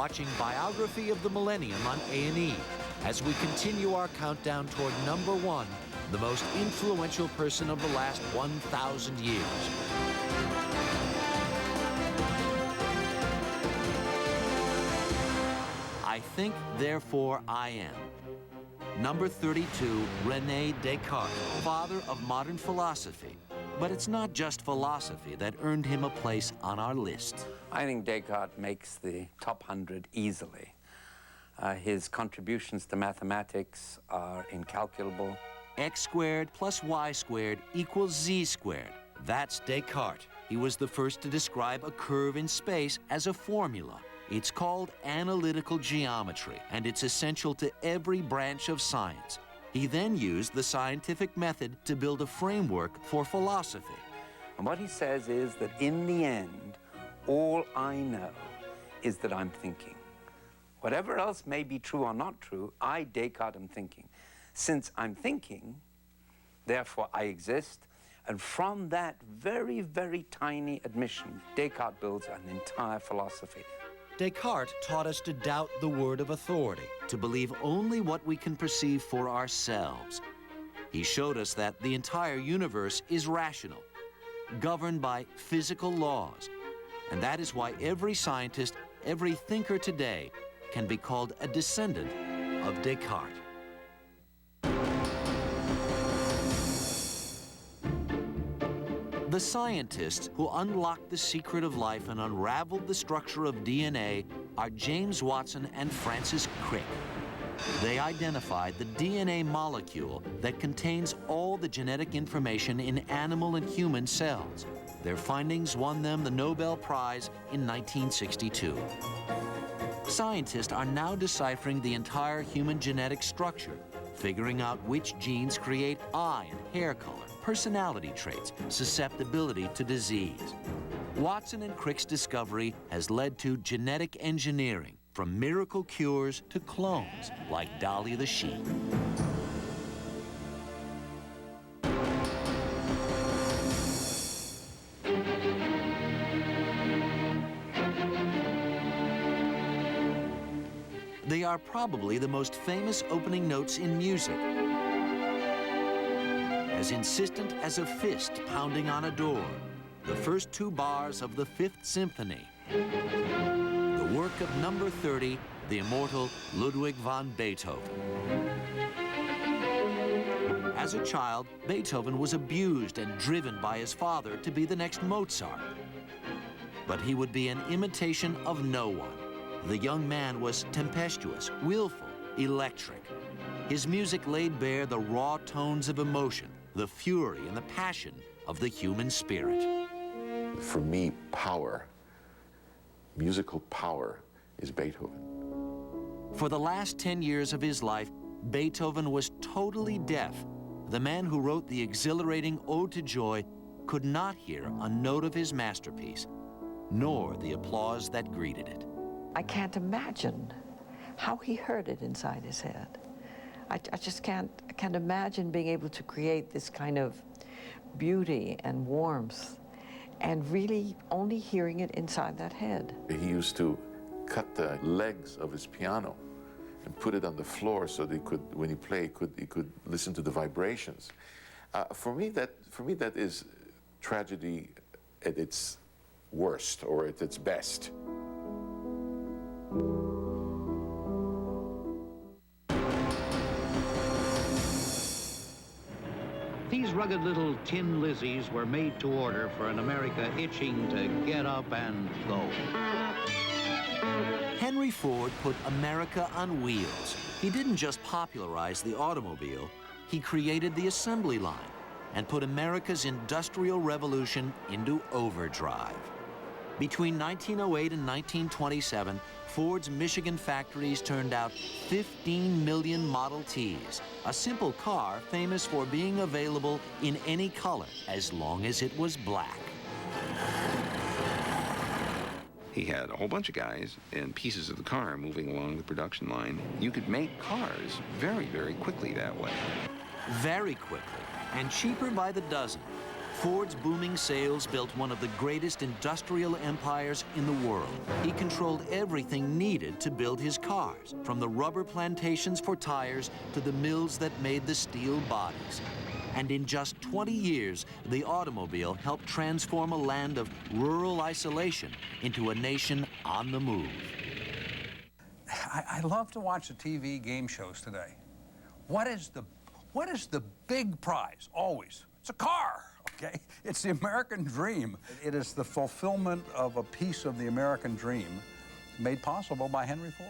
watching Biography of the Millennium on A&E as we continue our countdown toward #1, the most influential person of the last 1,000 years. I think, therefore I am. Number 32, René Descartes, father of modern philosophy. But it's not just philosophy that earned him a place on our list. I think Descartes makes the top 100 easily. His contributions to mathematics are incalculable. X squared plus y squared equals z squared. That's Descartes. He was the first to describe a curve in space as a formula. It's called analytical geometry, and it's essential to every branch of science. He then used the scientific method to build a framework for philosophy. And what he says is that in the end, all I know is that I'm thinking. Whatever else may be true or not true, I, Descartes, am thinking. Since I'm thinking, therefore I exist. And from that very, very tiny admission, Descartes builds an entire philosophy. Descartes taught us to doubt the word of authority, to believe only what we can perceive for ourselves. He showed us that the entire universe is rational, governed by physical laws. And that is why every scientist, every thinker today can be called a descendant of Descartes. The scientists who unlocked the secret of life and unraveled the structure of DNA are James Watson and Francis Crick. They identified the DNA molecule that contains all the genetic information in animal and human cells. Their findings won them the Nobel Prize in 1962. Scientists are now deciphering the entire human genetic structure, figuring out which genes create eye and hair color, personality traits, susceptibility to disease. Watson and Crick's discovery has led to genetic engineering, from miracle cures to clones, like Dolly the sheep. They are probably the most famous opening notes in music. As insistent as a fist pounding on a door, the first 2 bars of the 5th Symphony, the work of number 30, the immortal Ludwig van Beethoven. As a child, Beethoven was abused and driven by his father to be the next Mozart. But he would be an imitation of no one. The young man was tempestuous, willful, electric. His music laid bare the raw tones of emotion, the fury and the passion of the human spirit. For me, power, musical power, is Beethoven. For the last 10 years of his life, Beethoven was totally deaf. The man who wrote the exhilarating Ode to Joy could not hear a note of his masterpiece, nor the applause that greeted it. I can't imagine how he heard it inside his head. I just can't imagine being able to create this kind of beauty and warmth and really only hearing it inside that head. He used to cut the legs of his piano and put it on the floor so that he could, when he played, he could listen to the vibrations. For me, that is tragedy at its worst or at its best. These rugged little tin Lizzies were made to order for an America itching to get up and go. Henry Ford put America on wheels. He didn't just popularize the automobile, he created the assembly line and put America's industrial revolution into overdrive. Between 1908 and 1927, Ford's Michigan factories turned out 15 million Model Ts, a simple car famous for being available in any color as long as it was black. He had a whole bunch of guys and pieces of the car moving along the production line. You could make cars very, very quickly that way. Very quickly, and cheaper by the dozen. Ford's booming sales built one of the greatest industrial empires in the world. He controlled everything needed to build his cars, from the rubber plantations for tires to the mills that made the steel bodies. And in just 20 years, the automobile helped transform a land of rural isolation into a nation on the move. I love to watch the TV game shows today. What is the big prize? Always. It's a car, okay? It's the American dream. It is the fulfillment of a piece of the American dream made possible by Henry Ford.